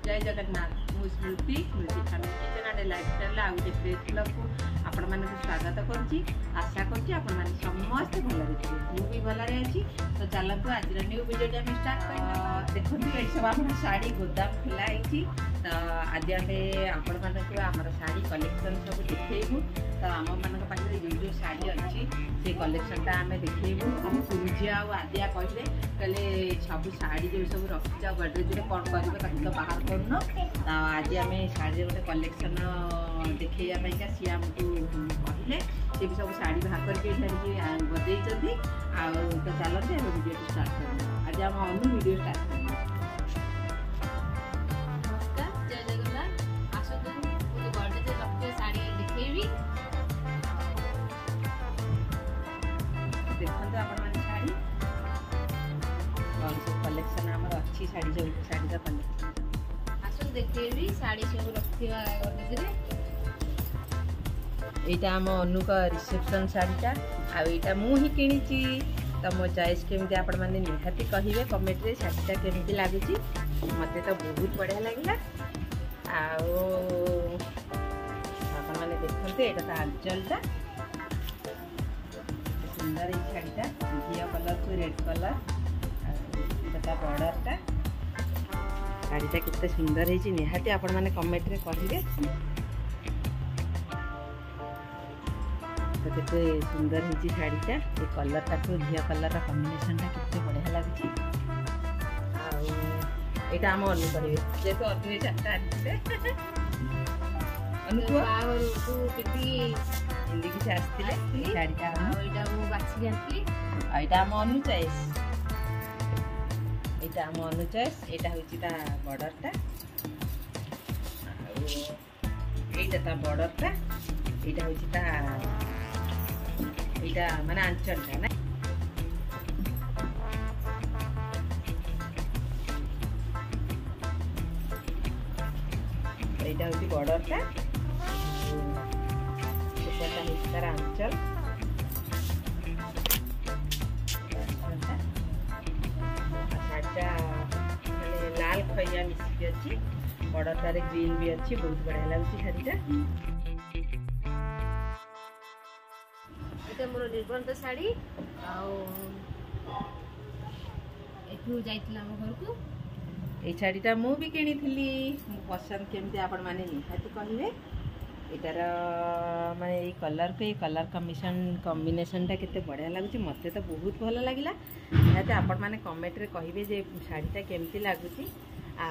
जय जगन्नाथ मु स्मृति स्मृति family kitchen and lifestyle आ गोटे फ्रेश ब्लॉग को आपण मानक स्वागत करुच्ची। आशा करुच्ची आपण माने समस्त भल थे मु भी भल अच्छी। तो चलतु आज न्यू वीडियो आम स्टार्ट कर देखो ये सब आप शाढ़ी गोदाम खुलाई। तो आज आम आपण मानक आमर शाढ़ी कलेक्शन सब देखू। तो आम मान पाखे जो शाढ़ी अच्छी से कलेक्शन आम देखू। आम पूजी आदिया कहले कहले सब शाढ़ी जो सब रखी गडरेज में कौन कर तो बाहर करन। तो आज आम शाढ़ी गोटे कलेक्शन देखा सी आमको कहले सी भी सब शाढ़ी बाहर करके बजे तो चलते आम वीडियो स्टार्ट कर। आज आम अनु वीडियो स्टार्ट कर। देखते आप शाढ़ी और सब कलेक्शन आमर अच्छी शाढ़ी सब शाढ़ी का कलेक्शन आसन देखी शाढ़ी सब रखा यहाँ आम अनु का रिसेप्शन शाढ़ीटा आईटा मुझे किणी। तो मो चॉइस केमती आपण मैंने निहाती कहे कमेंट रे शाढ़ीटा केमती लगुच। मत तो बहुत बढ़िया लगे। आपण मैंने देखते यहाँ तो आंचलटा सुंदर ये शाढ़ीटा घिया कलर को रेड कलर बॉर्डरटा शाढ़ीटा कितने सुंदर है निहाती आपण मैंने कमेंट रे कहे। तो कितने सुंदर है शाढ़ीटा ये कलरटा को घिया कलर कॉम्बिनेशनटा कितने बढ़िया लगुच। यहाँ आम अनु कहे जेहतु अनु चार्टा हिंदी किसी आसते शाढ़ीटा यहाँ आम अनु चॉइस यहाँ आम अनु चॉइस यहाँ हूँ बॉर्डरटा यहाँ बॉर्डरटा यहाँ हूँ यहाँ माने आंचलटा ना यहाँ हूँ बॉर्डरटा तार आंचल शाढ़ीटा माने लाल खैया मिसिकी अच्छी बॉर्डरटारे ग्रीन भी अच्छी बहुत बढ़िया लगुच शाढ़ीटा। ये मोर निर्बंध शाढ़ी घर को ये शाढ़ीटा मु भी किनी पसंद केमती आपण माने निहाती कहे। इटार माने ये कलर को ये कलर कॉम्बिनेशनटा केते बढ़िया लगुच। मत तो बहुत भल लगे। निहाती आपण माने कमेंट रे कहिबे जे शाढ़ीटा केमती लगुच आ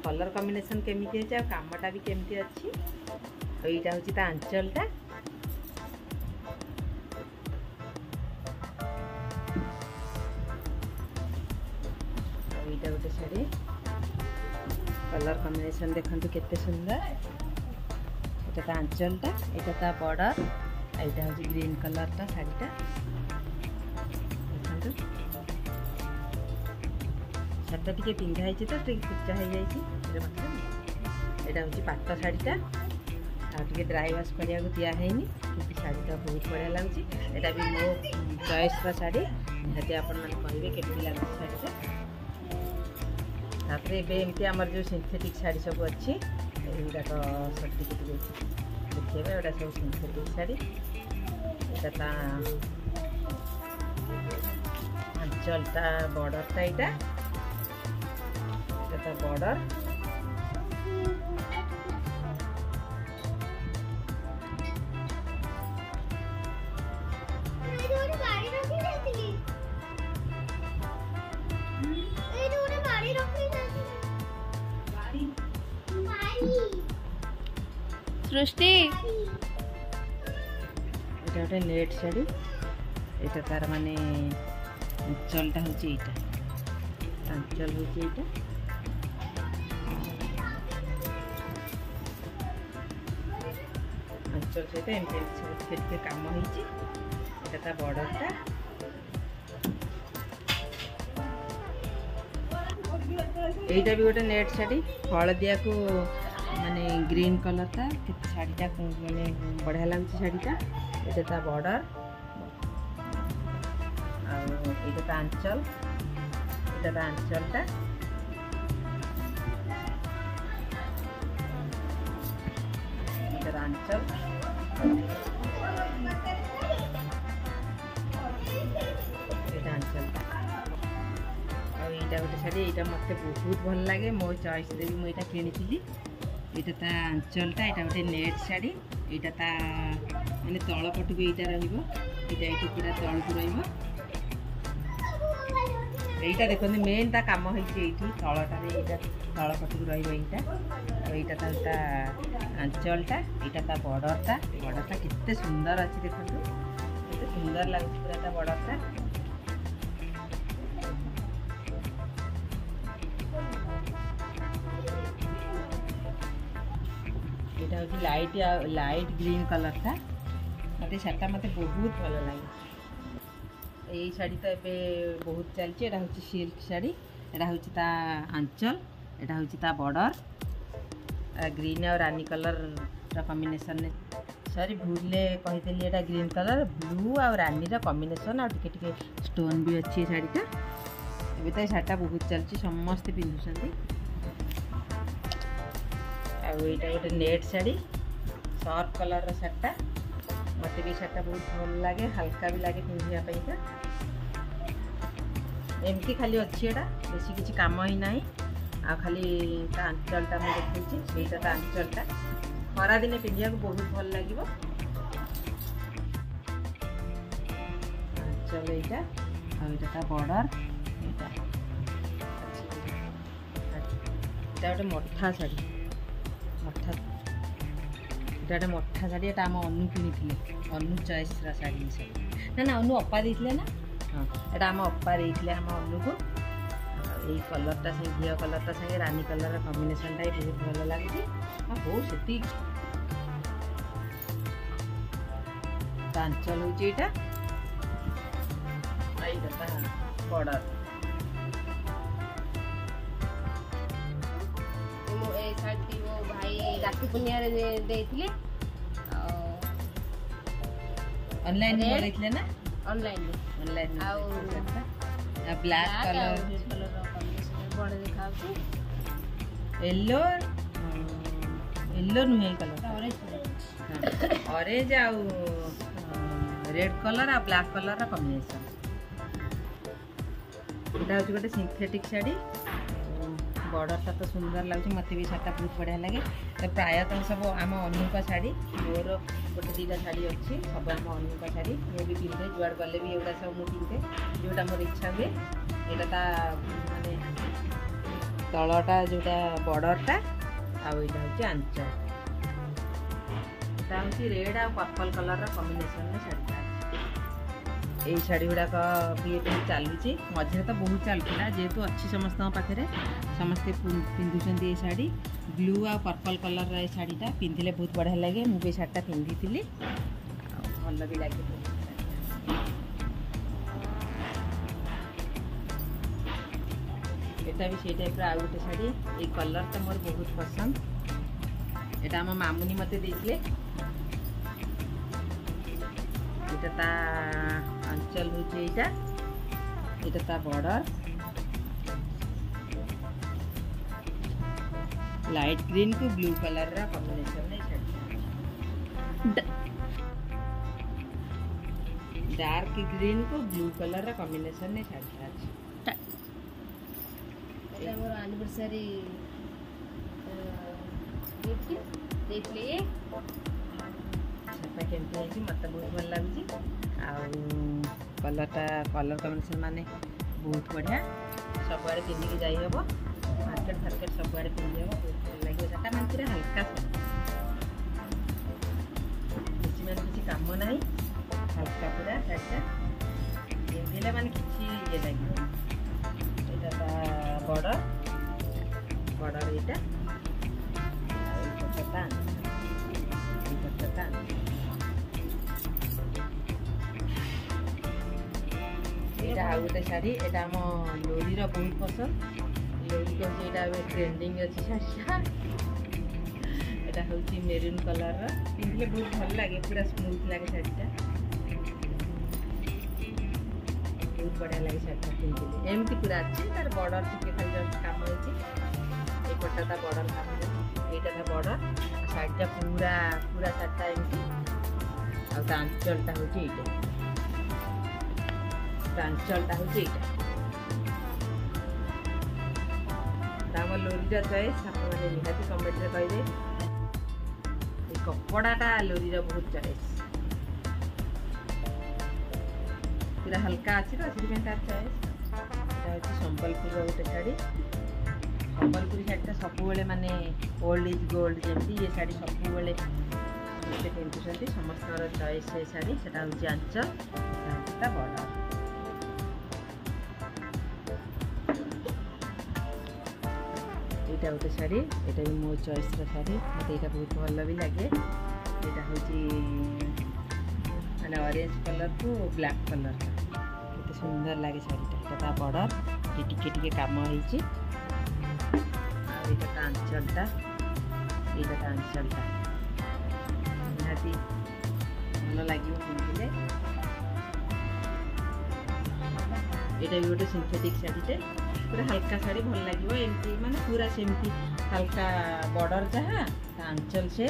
कलर कॉम्बिनेशन केमती है कामटा भी केमती अच्छी। यहाँ हूँ आंचलटा गोटे शाढ़ी कलर कॉम्बिनेशन देखते केते सुंदर। यहाँ आंचलटा यहाँ बॉर्डर यहाँ हूँ ग्रीन कलरटा शाढ़ीटा देखो शाढ़ीटा टी पिंधाई तो कुचा हो जाए। यहाँ हूँ पाट शाढ़ीटा आगे ड्राई वाश करा दिखाई कि शाढ़ीटा बहुत बढ़िया लगुच। यहाँ भी मो चॉइस शाढ़ी निहाती आपण मैंने कहे केमती लगुच शाढ़ीटा। तापर एमती आमर जो सिंथेटिक शाढ़ी सब अच्छी गुड़ाक सर्टिफिकेट देखिए गोटा सब सिंथेटिक शाढ़ी यहाँ आंचलटा बॉर्डरटा यहाँ बॉर्डर सृष्टि এটা গোটে নেট শাড়ি এটা তার মানে আঁচলটা হচ্ছে এইটা আঁচল হচ্ছে এইটা আঁচল সହିତ এমতি ସବୁ ଟିକେ କାମ ହେଇଛି। এটা ତା বর্ডরটা এইটা भी गोटे नेट शाढ़ी हलदिया को माने ग्रीन कलर था शाढ़ीटा माने बढ़िया लगुच शाढ़ीटा। ये बॉर्डर आंचल यहाँ आंचलटा आंचल आंचल आईटा गोटे शाढ़ी यहाँ मत बहुत भल लगे मो चॉइस देवी मुझे किनी ये आंचलटा यहाँ गोटे नेट शाढ़ी यहाँ मैंने तल पटक यहाँ रही पूरा तल को रहीटा देखते मेन ता कम होती तलटार तल पटक रहीटा आंचलटा यहाँ बॉर्डरटा केते सुंदर अच्छी देखो केते सुंदर लगुच पूरा बॉर्डरटा यहाँ हूँ लाइट ग्रीन कलर था मत शाढ़ी मत बहुत भल लगे यही शाढ़ी तो ये बहुत चलती यहाँ हूँ सिल्क शाढ़ी यहाँ हूँ आंचल यहाँ हूँ बॉर्डर ग्रीन और रानी कलर कॉम्बिनेशन सॉरी भूले कही यहाँ ग्रीन कलर ब्लू और रानी कॉम्बिनेशन और टिके स्टोन भी अच्छी शाढ़ीटा ये तो शाढ़ीटा बहुत चलती समस्ते पिंधुंट आईटा गोटे नेट शाढ़ी सर्फ कलर शाढ़ीटा मत भी शाढ़ीटा बहुत भल लगे हल्का भी लगे पिंधापी एमती खाली अच्छी एटा बेसी किसी काम ही ना आ खाली आंचलटा मुझे देखी यहाँ आंचलटा खरा दिने पिंधा बहुत भल लगे आंचल यहाँ आईटा बॉर्डर यहाँ गोटे मठा शाढ़ी मठा गोटे मठा शाढ़ी यहाँ आम अनु कि अनु चॉइस शाढ़ी ना ना अनु अपा देते ना हाँ यहाँ आम अपा देते आम अनु को यही कलरटा से घी कलरटा संगे रानी कलर कॉम्बिनेशनटा बहुत भल लगे हो से आंचल हूँ यहाँ बॉर्डर राखी पूर्णिया ऑनलाइन बोलते ना ऑनलाइन ब्लैक कलर बड़े देखा येलो येलो नुहे कलर ऑरेंज आउ रेड कलर आ ब्लैक कलर कॉम्बिनेशन यहाँ हूँ गोटे सिंथेटिक शाढ़ी बॉर्डरटा तो सुंदर लगे मत भी शाढ़ीटा बहुत बढ़िया लगे तो प्रायतः सब आम अनु का शाढ़ी मोर गोटे दीटा शाढ़ी अच्छी सब आम अनु का शाढ़ी मुझे भी पिंधे जुआड़ गले भी एगुड़ा सब मुझे पिंधे जोटा मोर इच्छा हुए यहाँ माने तलटा जोटा बॉर्डरटा आउ यहाँ हूँ आंचल यहाँ हूँ रेड आ पर्पल कलर कॉम्बिनेशन शाढ़ीटा यही शाढ़ी गुड़ाक भी चलुची मझे तो बहुत चलता जेहेतु अच्छी समस्त पाखे समस्ते पिंधुंट ये शाढ़ी ब्लू आ पर्पल कलर ये शाढ़ीटा पिंधिले बहुत बढ़िया लगे मुझे शाढ़ीटा पिंधि भल भी लगे यहाँ भी से टाइप आउ गोटे शाढ़ी ये कलर तो मोर बहुत पसंद यहाँ आम मामुनी मत देते यहाँ आंचल हूँ यहाँ बॉर्डर लाइट ग्रीन को blue colour combination dark green को ब्लू कलर कॉम्बिनेशन ने एनिवर्सरी केमती मत बहुत भल लगे कलरटा कलर कॉम्बिनेशन माने बहुत बढ़िया सबुआड़े पिंधिकी जाई हम मार्केट फार्केट सबुआड़े पिंधि हम बहुत भल लगे शाढ़ीटा मान पूरा हल्का बेसी मान किसी काम ना हल्का पूरा शाढ़ीटा पिंधिले मान किसी ये लगे यहाँ बॉर्डर बॉर्डर यहाँ यहाँ गोटे शाढ़ी यहाँ आम लोरी बहुत पसंद लोरी कौन यहाँ ट्रेंडिंग अच्छी शाढ़ीटा यहाँ हूँ मेरून कलर पिंधिले बहुत भल लगे पूरा स्मूथ लगे शाढ़ीटा बहुत बढ़िया लगे शाढ़ीटा पिंधिले एमती पूरा अच्छी तार बॉर्डर टिके खाली जस्ट काम होपटा बॉर्डर काम यहाँ बॉर्डर शाढ़ीटा पूरा पूरा सातटा एमती आंचलटा हूँ ये आंचलटा हूँ ये आम लोरीर चॉइस आपने निहाती कमेंट रे कहे कपड़ाटा लोरीर बहुत चॉइस पूरा हल्का अच्छी तो से तार चॉइस संबलपुर गोटे शाढ़ी संबलपुरी शाढ़ीटा सब माने ओल्ड इज गोल्ड जमी ये शाढ़ी सब पिंधुंट समस्त चॉइस ये शाढ़ी से हूँ आंचल बॉर्डर यहाँ गोटे शाढ़ी यहाँ भी मो चॉइस शाढ़ी मत यहाँ बहुत भल भी लगे यहाँ हूँ माने ऑरेंज कलर को ब्लैक कलर केते सुंदर लगे शाढ़ीटा यहाँ बॉर्डर टिके टिके काम होइछि यहाँ आंचलटा यहाँ आंचलटा निहाती भल लगे पिंधिले यहाँ भी गोटे सिंथेटिक शाढ़ीटे पूरा हल्का शाढ़ी भल लगे एमती माने पूरा सेमती हल्का बॉर्डर जहाँ आंचल से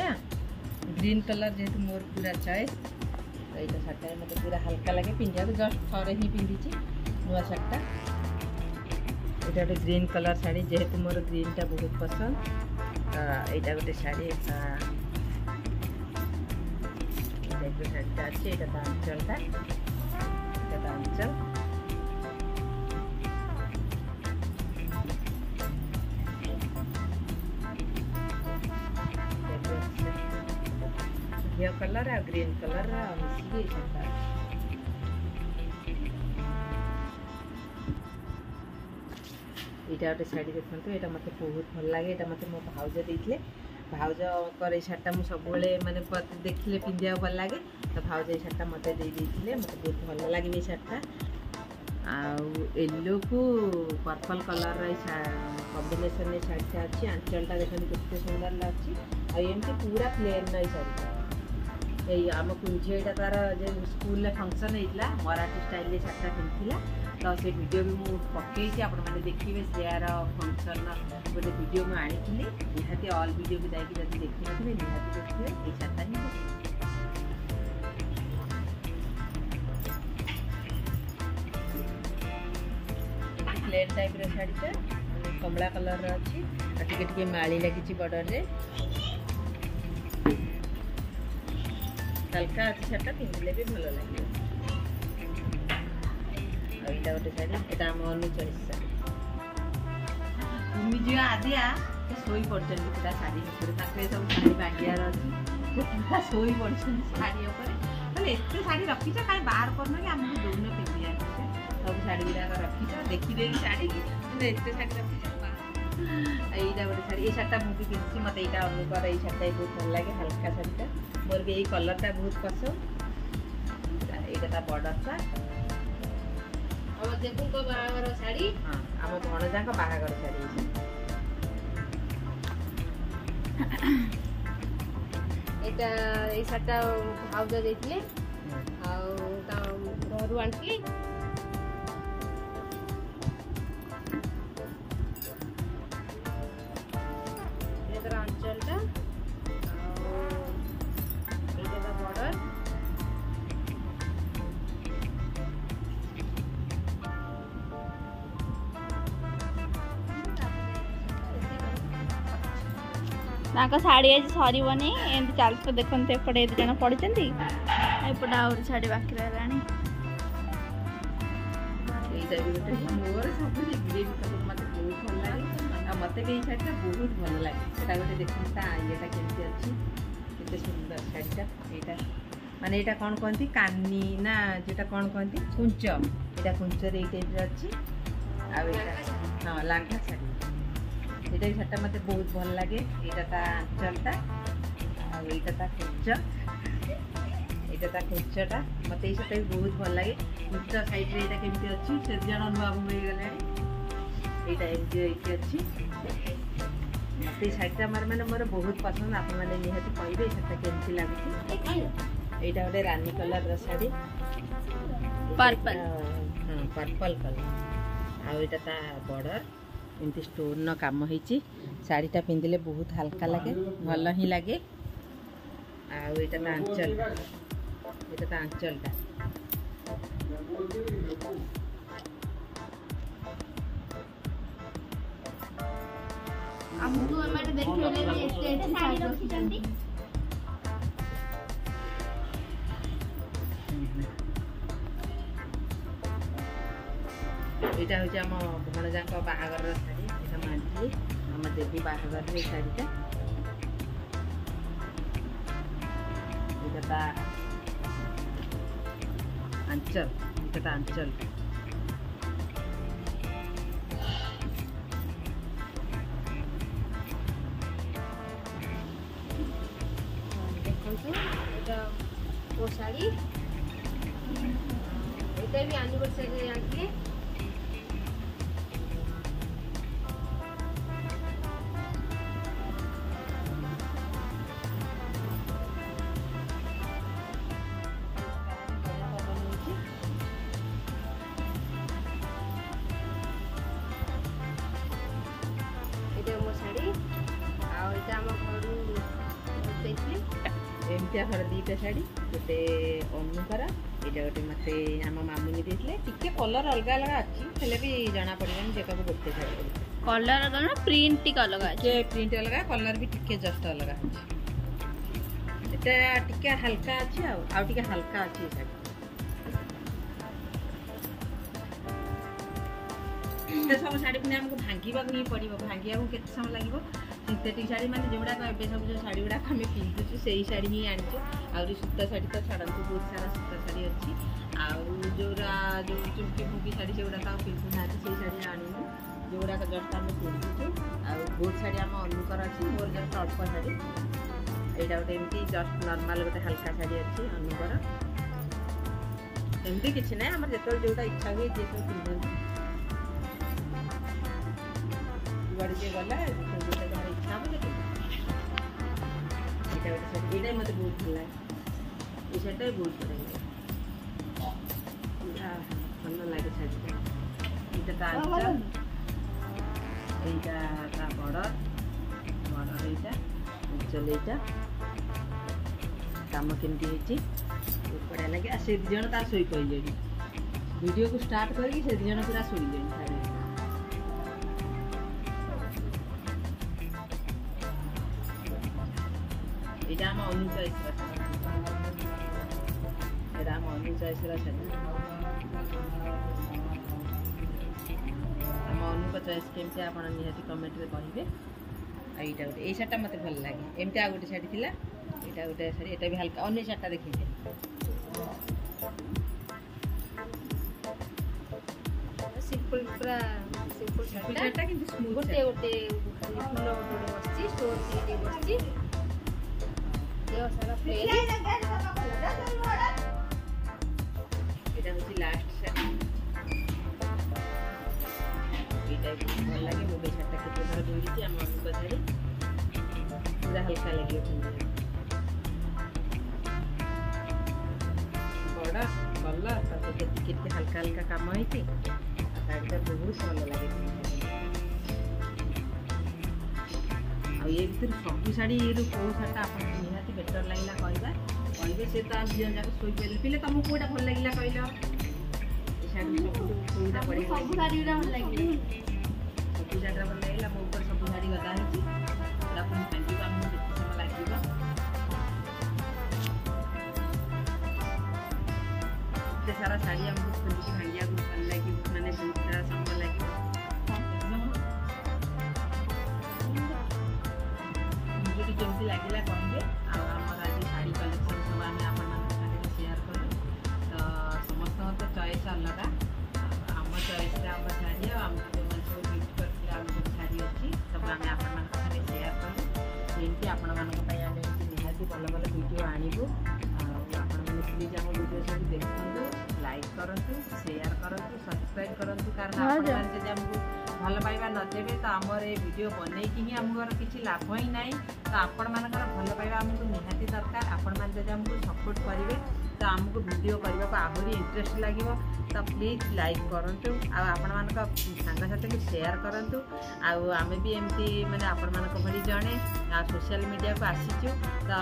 ग्रीन कलर जेहेतु मोर पूरा चॉइस तो यहाँ शार्टा मत पूरा हल्का लगे पिंधा तो जस्ट थरे ही पिंधि नुआ शार्टा यहाँ गोटे ग्रीन कलर शाढ़ी जेहेतु मोर ग्रीनटा बहुत पसंद यहाँ गोटे शाढ़ी शाढ़ीटा अच्छे यहाँ आंचलटा यहाँ आंचल घिया कलर आ ग्रीन कलर मिसिकी शाढ़ीटा यहाँ गोटे शाढ़ी देखो यहाँ मत बहुत भल लगे यहाँ मत मो भाउज देते भाउज कर शाढ़ीटा मुझे सब माने देखिले पिंधा भल लगे तो भाउज ये शाढ़ीटा मत देते मत बहुत भल लगे ये शाढ़ीटा येलो को पर्पल कलर कॉम्बिनेशन में शाढ़ीटा अच्छी आंचलटा देखते कितने सुंदर लगे आमती पूरा प्लेन ना शाढ़ीटा यही आम कुंझीटा तार जो स्कूल फंक्शन होता मराठी स्टाइल शाढ़ीटा पिंधिला तो से वीडियो भी मुझे पकई आपने देखिए सियार फंक्शन गोटे वीडियो मुझे आनी निहाती ऑल वीडियो भी जाकि जब देखी नी निहाती देखिए ये शाढ़ीटा ही प्लेन टाइप शाढ़ीटा कमला कलर अच्छी टे माली लगी बॉर्डर रे हल्का अच्छी शाढ़ीटा पिंधिले भी भल लगे यहाँ गोटे शाढ़ी यहाँ आम अनु चॉइस शाढ़ी भूमि झील आदिया शोई पड़ते पूरा शाढ़ी सब शाढ़ी बांधियार अच्छी शोई पड़े शाढ़ी एत शाढ़ी रखीच कहीं बाहर करना कि आमको दौन पिंधिया सब शाढ़ी गुड़ाक रखीच देखिदे शाढ़ी एत शाढ़ी रखीच यहाँ गोटे शाढ़ी ये शाढ़ीटा मुझे पिंधि मत यहाँ अनुकर ये शाढ़ीटा बहुत भल लगे हल्का शाढ़ीटा मोर भी यही कलरटा बहुत पसंद यहाँ बॉर्डरटा बाहागर शाढ़ी हाँ आम भणजा बाहागर शाढ़ी ये शाढ़ीटा भाउज देते घर आनी आंचलटा बॉर्डर शाढ़ी आज सरबनी एमती चलते देखते एपटे ये जन पढ़ी एपटे आउरी शाढ़ी बाकी रहा मोर सब ग्रीन कलर मत बहुत भल लगे मत भी शाढ़ीटा बहुत भल लगे गोटे देखते येटा केमती अच्छी केते सुंदर शाढ़ीटा यहाँ माने यहाँ कौन कहती कानी ना जोटा कौन कहती कुंच यहाँ कुंचर ये टाइप अच्छी हाँ लांघा शाढ़ी ये शाढ़ीटा मत बहुत भल लगे यहाँ आंचलटा यहाँ कुंच यहाँ कुंचटा मत ये शाढ़ीटा भी बहुत भल लगे कुंच साइड्रे यहाँ केमती अच्छी से जन नुआ हो गले यहाँ एमती अच्छी मत शाढ़ीटा माने मोर बहुत पसंद आपने निहाती कहे शाढ़ीटा केमती लगुच यहाँ गोटे रानी कलर शाढ़ी पर्पल हाँ पर्पल कलर आटा बॉर्डर एमती स्टोन काम होती शाढ़ीटा पिंधिले बहुत हल्का लगे भल ही लगे। ଆଉ ଏଇଟା ତା ଆଞ୍ଚଲଟା, ଏଇଟା ତା ଆଞ୍ଚଲଟା। ଆମକୁ ଏମାନେ ଦେଖିଲେ ବି ଏତେ ଶାଢ଼ୀ ରଖିଛନ୍ତି। ଏଇଟା ହେଉଛି ଆମ ଭଣଜାଙ୍କ ବାହାଘରର ଶାଢ଼ୀ। ଏଇଟା ମୁଁ ଆଣିଥିଲି ଆମ ଦେବୀ ବାହାଘରରେ ଏଇ ଶାଢ଼ୀଟା। ଏଇଟା ତା ଆଞ୍ଚଲ, ଏଇଟା ତା ଆଞ୍ଚଲ। ଦେଖନ୍ତୁ ଏଇଟା ମୋ ଶାଢ଼ୀ, ଏଇଟା ବି ଆନିଭର୍ସରୀରେ ଆଣିଥିଲେ। ଏଇଟା ମୋ ଶାଢ଼ୀ, ଆଉ ଏଇଟା ଆମ ଘରୁ ଦେଇଥିଲେ। ଏମିତିଆ ଘର ଦୁଇଟା ଶାଢ଼ୀ, ଗୋଟେ ଅନୁଙ୍କର, ଏଇଟା ଗୋଟେ ମୋତେ ଆମ ମାମୁନି ଦେଇଥିଲେ। ଟିକେ କଲର୍ ଅଲଗା ଅଲଗା ଅଛି, ହେଲେ ବି ଜଣାପଡ଼ିବନି ଯେ କାହାକୁ ଗୋଟେ ଶାଢ଼ୀ ବୋଲି। କଲର ଅଲଗା, ପ୍ରିଣ୍ଟ ଟିକେ ଅଲଗା ଅଛି। ଟିକେ ପ୍ରିଣ୍ଟ ଅଲଗା, କଲର୍ ବି ଟିକେ ଜଷ୍ଟ ଅଲଗା ଅଛି। ଏଟା ଟିକେ ହାଲକା ଅଛି, ଆଉ ଟିକେ ହାଲକା ଅଛି ଏ ଶାଢ଼ୀ। ଏତେ ସବୁ ଶାଢ଼ୀ ପୁଣି ଆମକୁ ଭାଙ୍ଗିବାକୁ ହିଁ ପଡ଼ିବ। ଭାଙ୍ଗିବାକୁ କେତେ ସମୟ ଲାଗିବ? ସିନ୍ଥେଟିକ୍ ଶାଢ଼ୀ ମାନେ ଯେଉଁଗୁଡ଼ାକ ଏବେ ସବୁ ଯେଉଁ ଶାଢ଼ୀ ଗୁଡ଼ାକ ଆମେ ପିନ୍ଧୁଛୁ ସେଇ ଶାଢ଼ୀ ହିଁ ଆଣିଛୁ। ଆହୁରି ସୂତା ଶାଢ଼ୀ ତ ଛାଡ଼ନ୍ତୁ, ବହୁତ ସାରା ସୂତା ଶାଢ଼ୀ ଅଛି। ଆଉ ଯେଉଁ ଚୁମକି ଫୁମକି ଶାଢ଼ୀ ସେଗୁଡ଼ାକ ଆଉ ପିନ୍ଧୁନାହାନ୍ତି, ସେଇ ଶାଢ଼ୀ ଆଣିନୁ। ଯେଉଁଗୁଡ଼ାକ ଜଷ୍ଟ ଆମେ ପିନ୍ଧୁଛୁ। ଆଉ ବହୁତ ଶାଢ଼ୀ ଆମ ଅନୁଙ୍କର ଅଛି, ମୋର ଜଷ୍ଟ ଅଳ୍ପ ଶାଢ଼ୀ। ଏଇଟା ଗୋଟେ ଏମିତି ଜଷ୍ଟ ନର୍ମାଲ ଗୋଟେ ହାଲକା ଶାଢ଼ୀ ଅଛି ଅନୁଙ୍କର। ଏମିତି କିଛି ନାହିଁ, ଆମର ଯେତେବେଳେ ଯେଉଁଟା ଇଚ୍ଛା ହୁଏ ଯିଏ ସବୁ ପିନ୍ଧନ୍ତି। ଯୁଆଡ଼େ ଯିଏ ଗଲା ଯେଉଁଟା ଯାହାର ଇଚ୍ଛା ହବ ସେ ପିନ୍ଧେ। ଏଇଟା ଗୋଟେ ଶାଢ଼ୀ, ଏଇଟା ମୋତେ ବହୁତ ଭଲ ଲାଗେ। ଏଇ ଶାଢ଼ୀଟା ବି ବହୁତ ବଢ଼ିଆ ଲାଗେ, ପୁରା ଭଲ ଲାଗେ ଶାଢ଼ୀଟା। ଏଇଟା ତା ଆଞ୍ଚଲ, ଏଇଟା ତା ବର୍ଡ଼ର ଏଇଟା ଆଞ୍ଚଲ, ଏଇଟା କାମ କେମିତି ହେଇଛି ବହୁତ ବଢ଼ିଆ ଲାଗେ। ଆଉ ସେ ଦୁଇ ଜଣ ତାର ଶୋଇପଡ଼ିଲେଣି, ଭିଡ଼ିଓକୁ ଷ୍ଟାର୍ଟ କରିକି ସେ ଦୁଇ ଜଣ ପୁରା ଶୋଇଲେଣି ଶାଢ଼ୀ। ଏଇଟା ଆମ ଅନୁ ଚଏସ୍ର ଶାଢ଼ୀ, ଏଇଟା ଆମ ଅନୁ ଚଏସ୍ର ଶାଢ଼ୀ। ଆମ ଅନୁଙ୍କ ଚଏସ୍ କେମିତି ଆପଣ ନିହାତି କମେଣ୍ଟରେ କହିବେ। ଆଉ ଏଇଟା ଗୋଟେ, ଏଇ ଶାଢ଼ୀଟା ମୋତେ ଭଲ ଲାଗେ। ଏମିତି ଆଉ ଗୋଟେ ଶାଢ଼ୀ ଥିଲା, ଏଇଟା ଗୋଟେ ଶାଢ଼ୀ, ଏଇଟା ବି ହାଲକା। ଅନ୍ୟ ଶାଢ଼ୀଟା ଦେଖିଲେ ସିମ୍ପଲ, ପୁରା ସିମ୍ପଲ ଶାଢ଼ୀଟା, କିନ୍ତୁ ସ୍ମୁଥ। ଗୋଟେ ଗୋଟେ ଖାଲି ଫୁଲ ଗୋଟେ ବସିଛି, ଷ୍ଟୋନ୍ ଟିକେ ବସିଛି, ଦେହ ସାରା ପ୍ଲେନ୍। ଏଇଟା ହେଉଛି ଲାଷ୍ଟ ଶାଢ଼ୀ। ଏଇଟା ବି ଭଲ ଲାଗେ। ମୁଁ ଏଇ ଶାଢ଼ୀଟା କେତେ ଥର ଧୋଇଛି। ଆମ ଅନୁଙ୍କ ଶାଢ଼ୀ ପୁରା ହାଲକା ଲାଗିବ ପିନ୍ଧିବାକୁ। ବଡ଼ କଲର୍, ତା ସହିତ ଟିକେ ଟିକେ ହାଲକା ହାଲକା କାମ ହେଇଛି। ଶାଢ଼ୀଟା ବହୁତ ଭଲ ଲାଗେ ପିନ୍ଧିବାକୁ। ଆଉ ଏ ଭିତରୁ ସବୁ ଶାଢ଼ୀରୁ କେଉଁ ଶାଢ଼ୀଟା ଆପଣଙ୍କୁ ନିହାତି ବେଟର ଲାଗିଲା କହିବେ। ସେ ତ ଆମ ଝିଅ ଯାକ ଶୋଇପାରିଲେ। ପିଲେ ତମକୁ କେଉଁଟା ଭଲ ଲାଗିଲା କହିଲ? ଏ ଶାଢ଼ୀ ସବୁଠୁ କେଉଁଟା ବଢ଼ିଆ? ସବୁ ଶାଢ଼ୀ ଗୁଡ଼ା ଭଲ ଲାଗିଲା। ସବୁ ଶାଢ଼ୀଟା ଭଲ ଲାଗିଲା। ମୋ ଉପରେ ସବୁ ଶାଢ଼ୀ ଗଦା ହେଇଛି, ସେଟା ପୁଣି ଭାଙ୍ଗିବା ଆମକୁ କେତେ ସମୟ ଲାଗିବ? ଏତେ ସାରା ଶାଢ଼ୀ ଆମକୁ ଖୋଲିକି ଭାଙ୍ଗିବାକୁ ଭଲ ଲାଗିବ, ମାନେ ବହୁତ ସାରା ସମୟ ଲାଗିବ। ଭିଡ଼ିଓଟି କେମିତି ଲାଗିଲା କହିବେ। ଆଉ ଆମର ଆଜି ଶାଢ଼ୀ କଲେକ୍ସନ୍ ସବୁ ଆମେ ଆପଣମାନଙ୍କ ସାଙ୍ଗରେ ସେୟାର କଲୁ। ତ ସମସ୍ତଙ୍କ ତ ଚଏସ୍ ଅଲଗା। ଆମ ଚଏସ୍ରେ ଆମ ଶାଢ଼ୀ, ଆଉ ଆମକୁ ଯେଉଁମାନେ ସବୁ ଗିଫ୍ଟ କରିଥିଲେ ଆମ ଯେଉଁ ଶାଢ଼ୀ ଅଛି ସବୁ ଆମେ ଆପଣମାନଙ୍କ ସାଙ୍ଗରେ ସେୟାର କଲୁ। ଯେମିତି ଆପଣମାନଙ୍କ ପାଇଁ ଆମେ ଏମିତି ନିହାତି ଭଲ ଭଲ ଭିଡ଼ିଓ ଆଣିବୁ। ଆଉ ଆପଣମାନେ ପ୍ଲିଜ୍ ଆମ ଭିଡ଼ିଓ ସବୁ ଦେଖନ୍ତୁ, ଲାଇକ୍ କରନ୍ତୁ, ସେୟାର କରନ୍ତୁ, ସବସ୍କ୍ରାଇବ୍ କରନ୍ତୁ। କାରଣ ଆପଣମାନେ ଯଦି ଆମକୁ ଭଲ ପାଇବା ନଦେବେ ତ ଆମର ଏ ଭିଡ଼ିଓ ବନେଇକି ହିଁ ଆମର କିଛି ଲାଭ ହିଁ ନାହିଁ। ତ ଆପଣମାନଙ୍କର ଭଲ ପାଇବା ଆମକୁ ନିହାତି ଦରକାର। ଆପଣମାନେ ଯଦି ଆମକୁ ସପୋର୍ଟ କରିବେ ତ तो आमको वीडियो करने को आहरी इंटरेस्ट लगे तो प्लीज लाइक करूँ आपण सांगसाथी को शेयर करूँ आम भी एमती मैंने आपण मानक भली जड़े सोशल मीडिया को आसीचु तो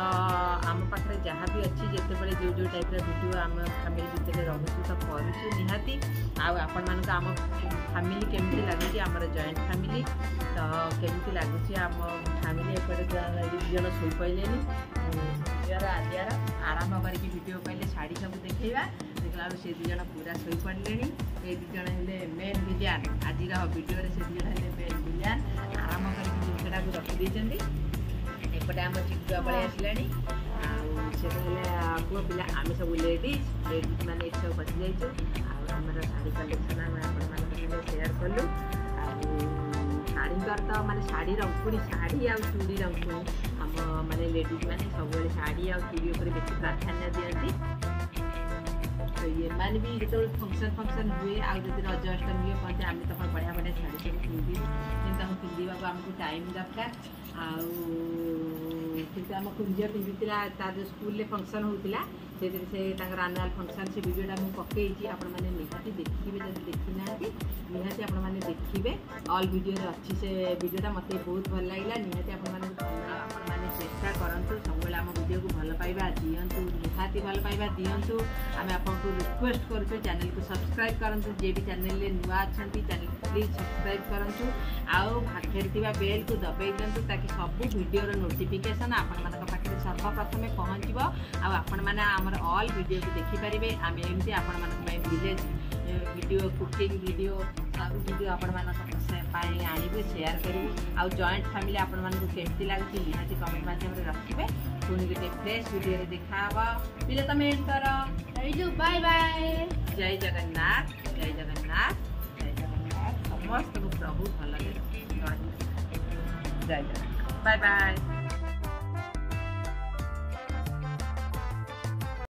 आम पाखे जहाँ भी अच्छी जिते बड़े जो जो टाइप वीडियो आम फैमिली भितर रोचु तो करूँ निहाती आपण मानक आम फैमिली केमती लगुच आमर जॉइंट फैमिली तो केमती लगुच आम फैमिली एपटे जन शोपे झीर आदियार आरंभ करके वीडियो पहले शाढ़ी सब देखा देखला से दुज पूरा शोई पड़े ये दुज मेन विलियन आज वीडियो से दुज मेन विलियन आरंभ करके जिनसा को रखिदे एपटे आम चिकुआ पलि आसला पुआ पिला आम सब लेडीज मैंने ये सब बसी जाइए आम शाढ़ी कलेक्शन आम आप शेयर कलु शाढ़ी तो माने शाढ़ी रंगपुणी शाढ़ी आ चूड़ी रंगपुणी आम माने लेडीज मैंने सब शाढ़ी आ चूड़ी उपर बेसी प्राधान्य दिखती तो ये मैंने भी जो फंक्शन हुए आदि रज अष्टमी हुए कहते आम तो बढ़िया बढ़िया शाढ़ी सब पिंधि कि पिंधा आमको टाइम दरकार आम कुंज पिंधि स्कूल फंक्शन होता से आनुआल फंक्शन से वीडियोटा मुझे पकई आपण मैंने निहाती देखिए जब देखी ना निहाती आपण मैंने देखिए ऑल वीडियो अच्छी से वीडियोटा मत बहुत भल लगे निहाती आपण मैंने चेष्टा करूँ सब आम वीडियो को भल पाइबा दिंतु निहाती भल पाइबा दिंतु आम आपको रिक्वेस्ट करूँ चैनल को सब्सक्राइब करूँ जे भी चैनल नुआ अच्छा चैनल प्लीज सब्सक्राइब करूँ आउ पाखे बेल को दबाई दिंतु ताकि सब वीडियोर नोटिफिकेशन आपण मान पाखे सर्वप्रथमे पहुँचो आपण मैंने आमर ऑल वीडियो को देखिपारे आम एमती आपण मान विलेज वीडियो कुकिंग वीडियो सब वीडियो आपण मान आणवे शेयर करूँ आउ जॉइंट फैमिली आपण मानक केमती लगुच निहाती कमेंट माध्यम रखिए पुणी गोटे फ्रेश वीडियो देखा पिले तुम एंड कर बाय बाय जय जगन्नाथ जय जगन्नाथ जय जगन्नाथ समस्त प्रभु भल जय जगन्नाथ बाय बाय।